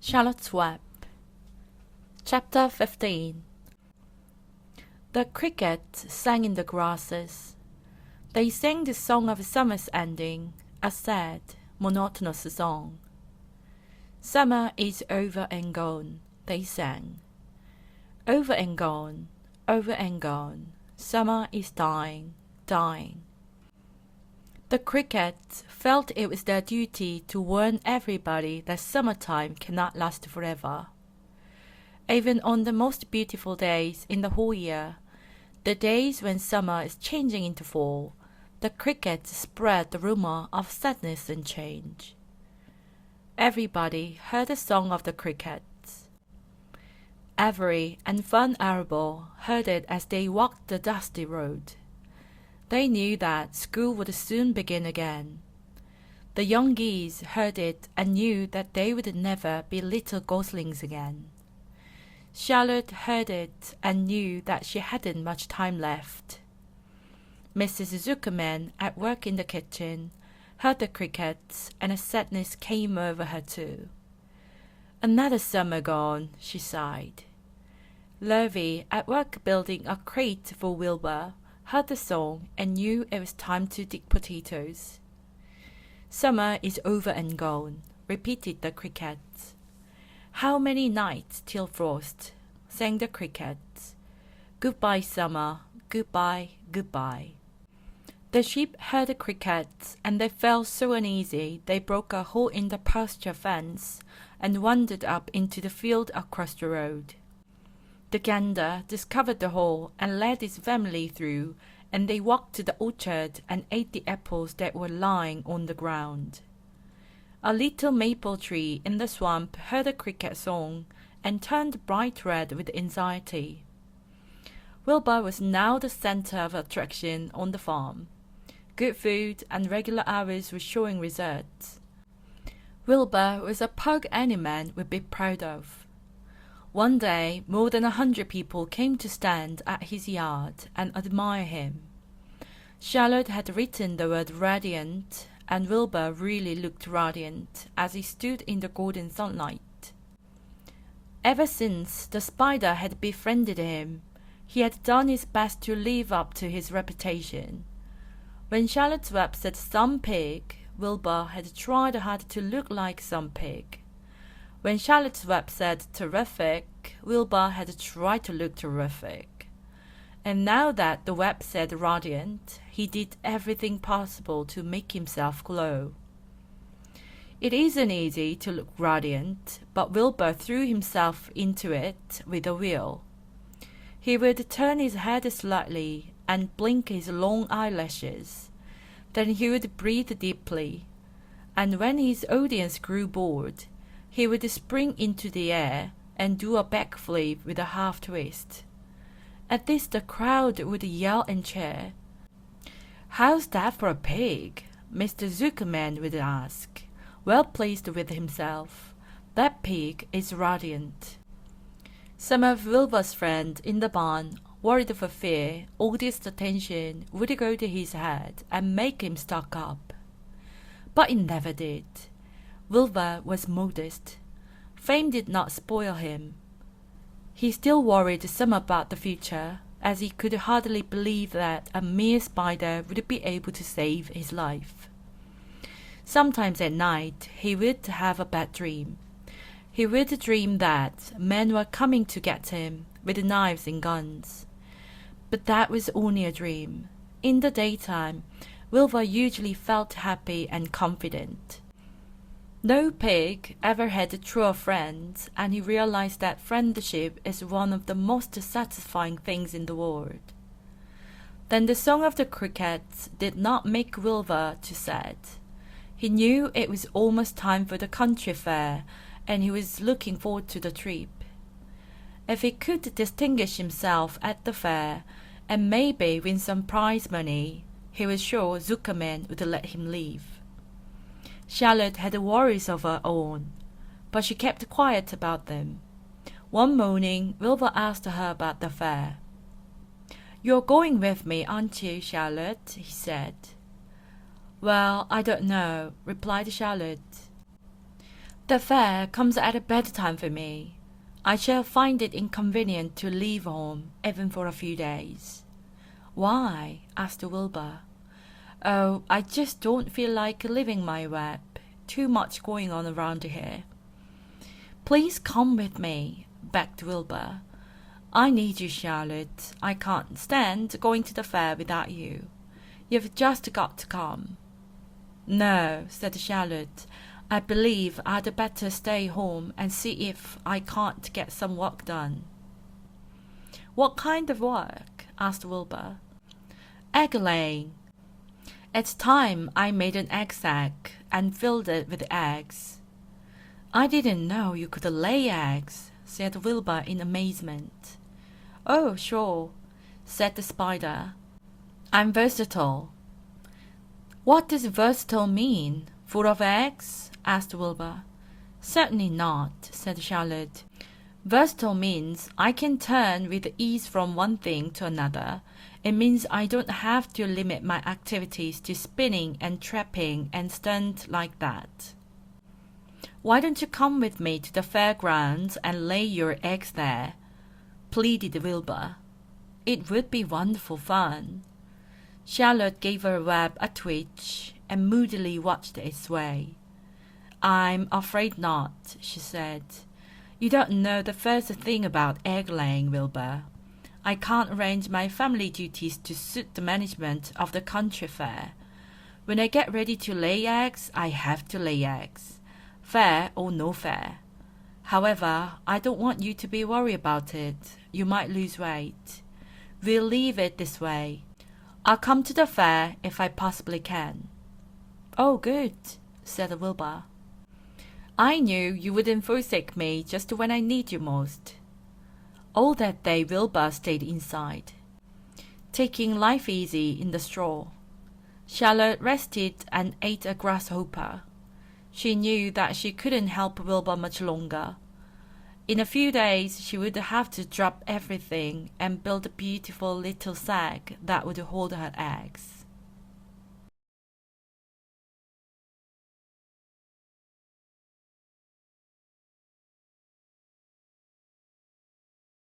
Charlotte's Web. Chapter 15. The crickets sang in the grasses. They sang the song of summer's ending, a sad, monotonous song. Summer is over and gone, they sang. Over and gone, over and gone, summer is dying, dying. The crickets felt it was their duty to warn everybody that summertime cannot last forever. Even on the most beautiful days in the whole year, the days when summer is changing into fall, the crickets spread the rumor of sadness and change. Everybody heard the song of the crickets. Avery and Van Arable heard it as they walked the dusty road. They knew that school would soon begin again. The young geese heard it and knew that they would never be little goslings again. Charlotte heard it and knew that she hadn't much time left. Mrs. Zuckerman, at work in the kitchen, heard the crickets, and a sadness came over her too. Another summer gone, she sighed. Lurvy, at work building a crate for Wilbur, heard the song and knew it was time to dig potatoes. Summer is over and gone, repeated the crickets. How many nights till frost, sang the crickets. Goodbye, summer, goodbye, goodbye. The sheep heard the crickets, and they felt so uneasy they broke a hole in the pasture fence and wandered up into the field across the road. The gander discovered the hole and led his family through, and they walked to the orchard and ate the apples that were lying on the ground. A little maple tree in the swamp heard the cricket song and turned bright red with anxiety. Wilbur was now the center of attraction on the farm. Good food and regular hours were showing results. Wilbur was a pug any man would be proud of. One day, more than 100 people came to stand at his yard and admire him. Charlotte had written the word radiant, and Wilbur really looked radiant as he stood in the golden sunlight. Ever since the spider had befriended him, he had done his best to live up to his reputation. When Charlotte's Web said some pig, Wilbur had tried hard to look like some pig. When Charlotte's Web said terrific, Wilbur had tried to look terrific. And now that the web said radiant, he did everything possible to make himself glow. It isn't easy to look radiant, but Wilbur threw himself into it with a will. He would turn his head slightly and blink his long eyelashes. Then he would breathe deeply, and when his audience grew bored, he would spring into the air and do a backflip with a half twist. At this the crowd would yell and cheer. "How's that for a pig?" Mr. Zuckerman would ask, well pleased with himself. "That pig is radiant." Some of Wilbur's friends in the barn, worried for fear all this attention would go to his head and make him stuck up. But it never did. Wilbur was modest. Fame did not spoil him. He still worried some about the future, as he could hardly believe that a mere spider would be able to save his life. Sometimes at night he would have a bad dream. He would dream that men were coming to get him with knives and guns. But that was only a dream. In the daytime, Wilbur usually felt happy and confident. No pig ever had truer friends, and he realized that friendship is one of the most satisfying things in the world. Then the song of the crickets did not make Wilbur too sad. He knew it was almost time for the country fair, and he was looking forward to the trip. If he could distinguish himself at the fair, and maybe win some prize money, he was sure Zuckerman would let him leave. Charlotte had worries of her own, but she kept quiet about them. One morning, Wilbur asked her about the fair. "You're going with me, aren't you, Charlotte?" he said. "Well, I don't know," replied Charlotte. The fair comes at a better time for me. I shall find it inconvenient to leave home, even for a few days. Why? Asked Wilbur. Oh, I just don't feel like leaving my web. Too much going on around here. Please come with me, begged Wilbur. I need you, Charlotte. I can't stand going to the fair without you. You've just got to come. No, said Charlotte. I believe I'd better stay home and see if I can't get some work done. What kind of work? Asked Wilbur. Egg laying. It's time I made an egg sack and filled it with eggs. I didn't know you could lay eggs, said Wilbur in amazement. Oh, sure, said the spider. I'm versatile. What does versatile mean? Full of eggs? Asked Wilbur. Certainly not, said Charlotte. Versatile means I can turn with ease from one thing to another. It means I don't have to limit my activities to spinning and trapping and stunt like that. Why don't you come with me to the fairgrounds and lay your eggs there? Pleaded Wilbur. It would be wonderful fun. Charlotte gave her web a twitch and moodily watched it sway. I'm afraid not, she said. You don't know the first thing about egg-laying, Wilbur. I can't arrange my family duties to suit the management of the country fair. When I get ready to lay eggs, I have to lay eggs, fair or no fair. However, I don't want you to be worried about it. You might lose weight. We'll leave it this way. I'll come to the fair if I possibly can. Oh, good, said Wilbur. I knew you wouldn't forsake me just when I need you most. All that day Wilbur stayed inside, taking life easy in the straw. Charlotte rested and ate a grasshopper. She knew that she couldn't help Wilbur much longer. In a few days she would have to drop everything and build a beautiful little sack that would hold her eggs.